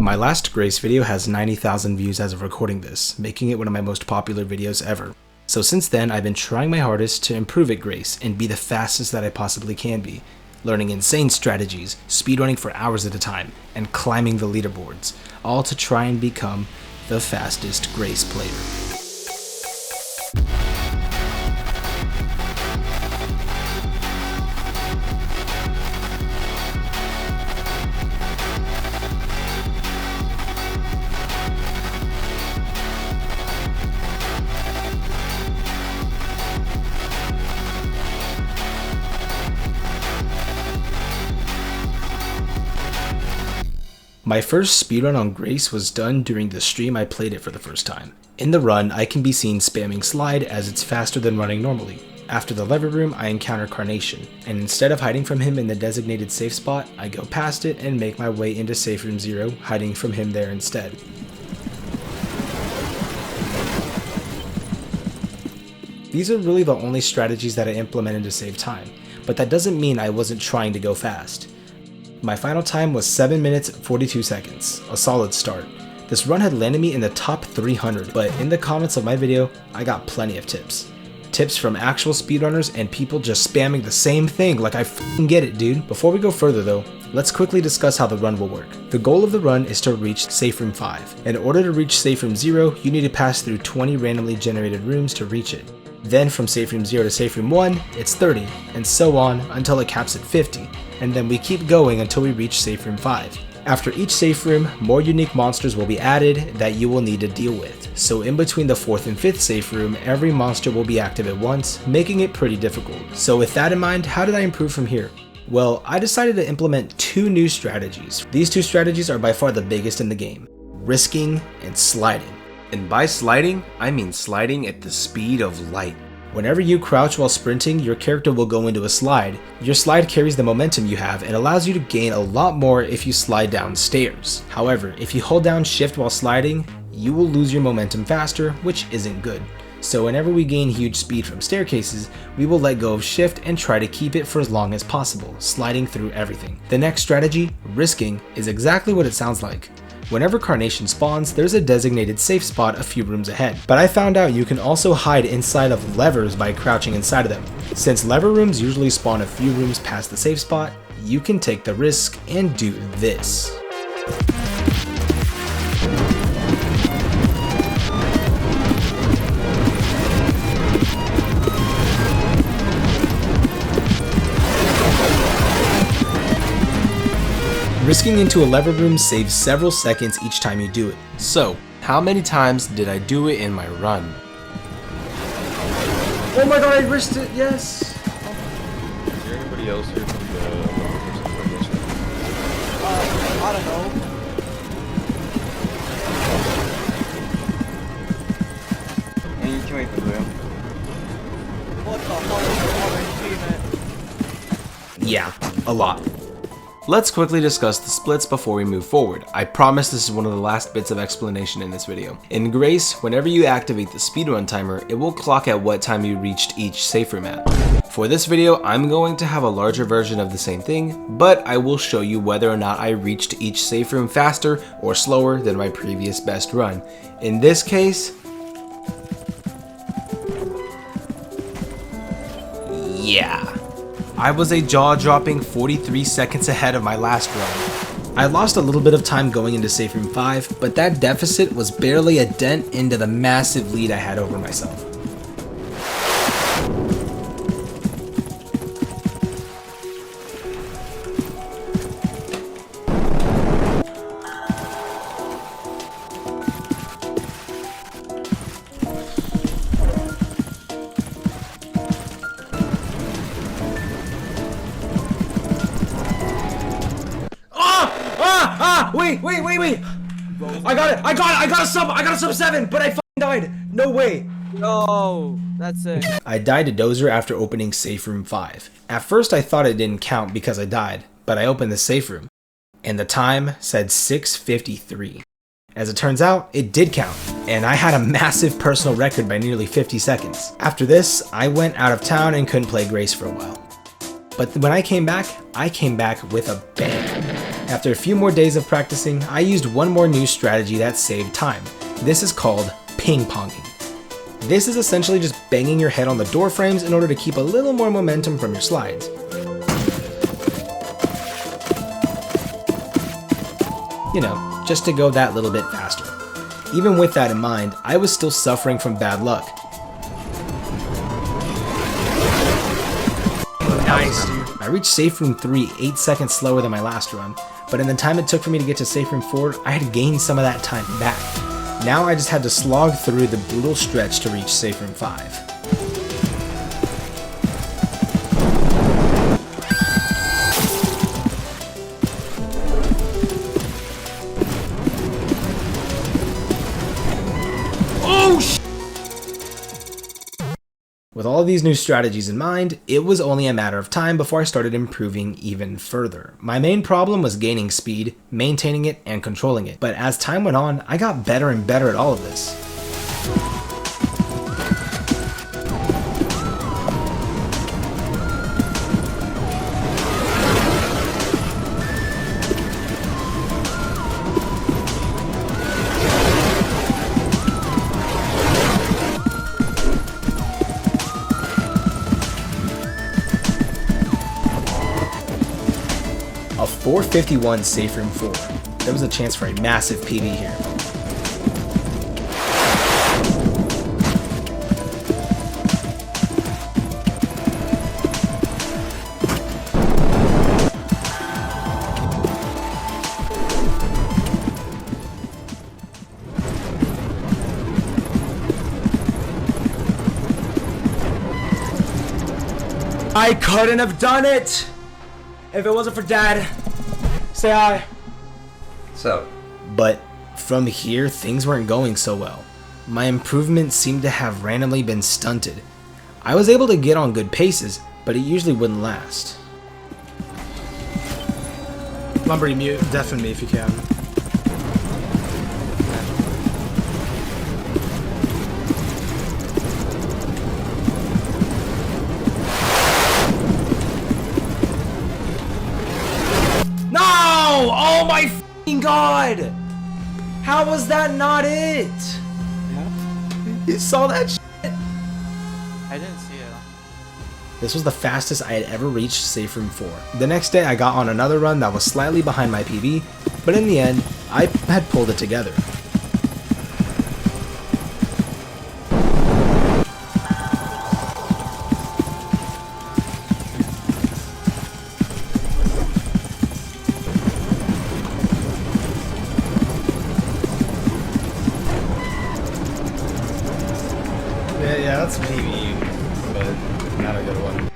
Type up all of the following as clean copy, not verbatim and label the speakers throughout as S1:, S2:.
S1: My last Grace video has 90,000 views as of recording this, making it one of my most popular videos ever. So since then, I've been trying my hardest to improve at Grace and be the fastest that I possibly can be, learning insane strategies, speedrunning for hours at a time, and climbing the leaderboards, all to try and become the fastest Grace player. My first speedrun on Grace was done during the stream I played it for the first time. In the run, I can be seen spamming slide as it's faster than running normally. After the lever room, I encounter Carnation, and instead of hiding from him in the designated safe spot, I go past it and make my way into safe room 0, hiding from him there instead. These are really the only strategies that I implemented to save time, but that doesn't mean I wasn't trying to go fast. My final time was 7 minutes 42 seconds, a solid start. This run had landed me in the top 300, but in the comments of my video, I got plenty of tips. Tips from actual speedrunners and people just spamming the same thing like I f***ing get it, dude. Before we go further though, let's quickly discuss how the run will work. The goal of the run is to reach safe room 5. In order to reach safe room 0, you need to pass through 20 randomly generated rooms to reach it. Then from safe room 0 to safe room 1, it's 30, and so on until it caps at 50, and then we keep going until we reach safe room 5. After each safe room, more unique monsters will be added that you will need to deal with, so in between the 4th and 5th safe room, every monster will be active at once, making it pretty difficult. So with that in mind, how did I improve from here? Well, I decided to implement 2 new strategies. These 2 strategies are by far the biggest in the game: risking and sliding. And by sliding, I mean sliding at the speed of light. Whenever you crouch while sprinting, your character will go into a slide. Your slide carries the momentum you have and allows you to gain a lot more if you slide down stairs. However, if you hold down shift while sliding, you will lose your momentum faster, which isn't good. So whenever we gain huge speed from staircases, we will let go of shift and try to keep it for as long as possible, sliding through everything. The next strategy, risking, is exactly what it sounds like. Whenever Carnation spawns, there's a designated safe spot a few rooms ahead, but I found out you can also hide inside of levers by crouching inside of them. Since lever rooms usually spawn a few rooms past the safe spot, you can take the risk and do this. Risking into a lever room saves several seconds each time you do it. So, how many times did I do it in my run? Oh my god, I risked it, yes!
S2: Is there anybody else here from the
S3: I don't know. And you can wait for them. What the fuck is your
S1: Yeah, a lot. Let's quickly discuss the splits before we move forward. I promise this is one of the last bits of explanation in this video. In Grace, whenever you activate the speedrun timer, it will clock at what time you reached each safe room at. For this video, I'm going to have a larger version of the same thing, but I will show you whether or not I reached each safe room faster or slower than my previous best run. In this case, yeah. I was a jaw-dropping 43 seconds ahead of my last run. I lost a little bit of time going into safe room 5, but that deficit was barely a dent into the massive lead I had over myself. Wait. I got a sub 7, but I fucking died. No way.
S3: No, that's it.
S1: I died to Dozer after opening safe room 5. At first I thought it didn't count because I died, but I opened the safe room, and the time said 6:53. As it turns out, it did count, and I had a massive personal record by nearly 50 seconds. After this, I went out of town and couldn't play Grace for a while. But when I came back with a bang. After a few more days of practicing, I used one more new strategy that saved time. This is called ping-ponging. This is essentially just banging your head on the door frames in order to keep a little more momentum from your slides. You know, just to go that little bit faster. Even with that in mind, I was still suffering from bad luck. Nice, dude. I reached Safe Room 3 8 seconds slower than my last run, but in the time it took for me to get to Safe Room 4, I had gained some of that time back. Now I just had to slog through the brutal stretch to reach Safe Room 5. With all these new strategies in mind, it was only a matter of time before I started improving even further. My main problem was gaining speed, maintaining it, and controlling it. But as time went on, I got better and better at all of this. A 451 Safe Room 4. There was a chance for a massive PB here. I couldn't have done it if it wasn't for Dad. Say hi.
S4: So,
S1: But from here, things weren't going so well. My improvements seemed to have randomly been stunted. I was able to get on good paces, but it usually wouldn't last.
S5: Lumber, mute, deafen me if you can.
S1: No! Oh my f***ing god! How was that not it?
S3: Yeah?
S1: You saw that shit?
S3: I didn't see it.
S1: This was the fastest I had ever reached Safe Room 4. The next day I got on another run that was slightly behind my PB, but in the end, I had pulled it together.
S5: Yeah, that's PB, but not a good one.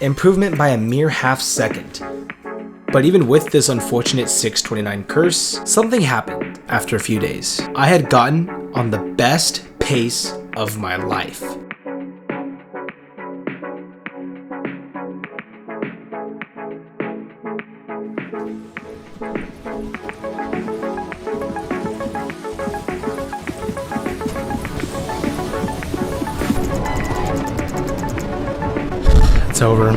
S1: Improvement by a mere half second. But even with this unfortunate 629 curse, something happened after a few days. I had gotten on the best pace of my life. It's over.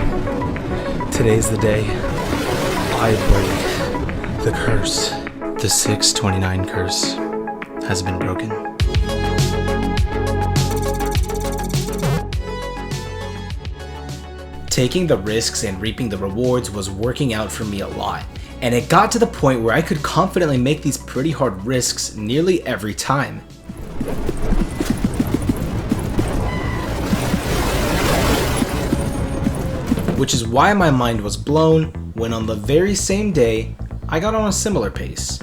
S1: Today's the day. I break the curse. The 629 curse has been broken. Taking the risks and reaping the rewards was working out for me a lot, and it got to the point where I could confidently make these pretty hard risks nearly every time. Which is why my mind was blown when on the very same day, I got on a similar pace.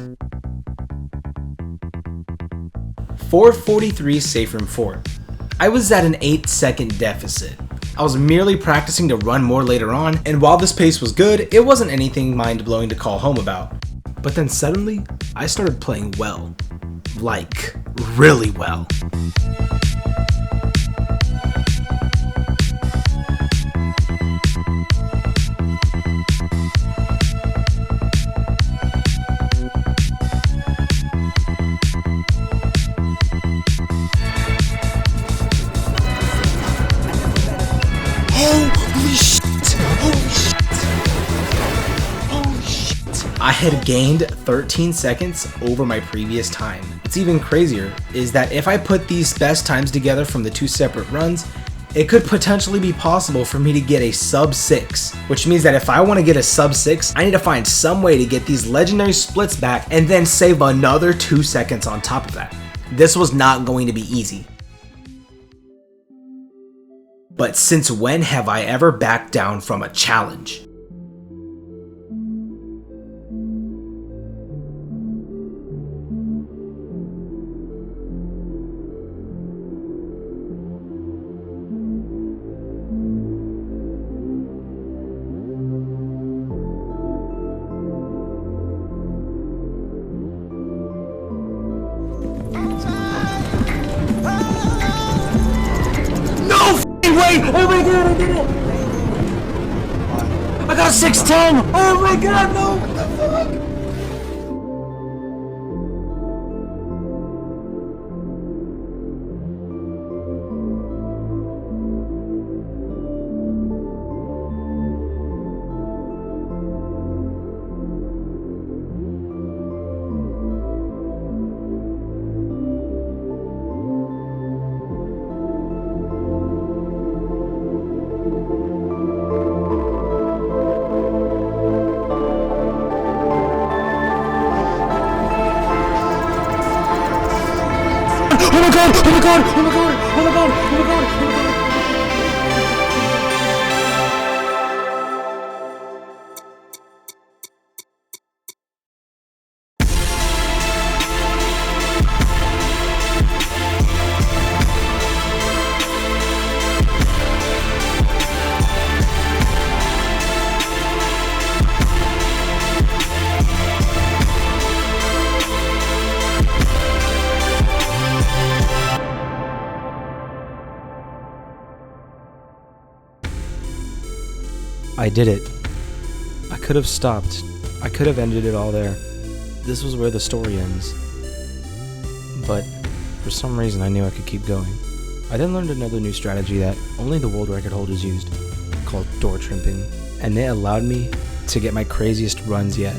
S1: 443 Safe Room 4. I was at an 8-second deficit. I was merely practicing to run more later on, and while this pace was good, it wasn't anything mind-blowing to call home about. But then suddenly, I started playing well. Like, really well. Holy shit! I had gained 13 seconds over my previous time. What's even crazier is that if I put these best times together from the 2 separate runs, it could potentially be possible for me to get a sub 6, which means that if I want to get a sub 6, I need to find some way to get these legendary splits back and then save another 2 seconds on top of that. This was not going to be easy. But since when have I ever backed down from a challenge? Wait! Oh my god, I did it! I got a 610! Oh my god, no! What the fuck? Oh my god! Oh my god! Oh my god! Oh my god! Oh my god! Oh my god! I did it. I could have stopped. I could have ended it all there. This was where the story ends. But for some reason I knew I could keep going. I then learned another new strategy that only the world record holders used, called door trimping, and it allowed me to get my craziest runs yet.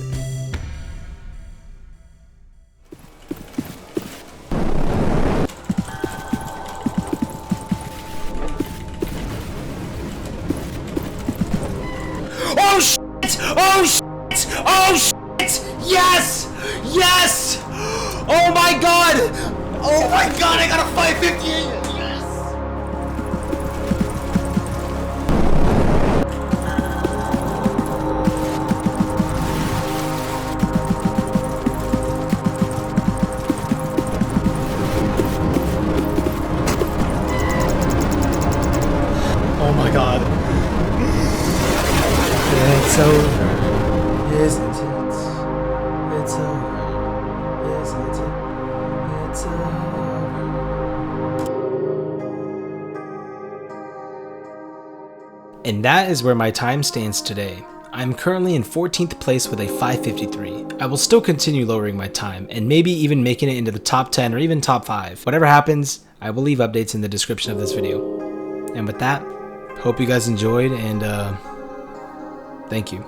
S1: Oh shit! Oh shit! Oh shit! Yes! Yes! Oh my god! Oh my god, I got a 558! Yes! Oh my god. It's over, isn't it? It's over, isn't it? It's over. And that is where my time stands today. I'm currently in 14th place with a 5:53. I will still continue lowering my time and maybe even making it into the top 10 or even top 5. Whatever happens, I will leave updates in the description of this video. And with that, hope you guys enjoyed and thank you.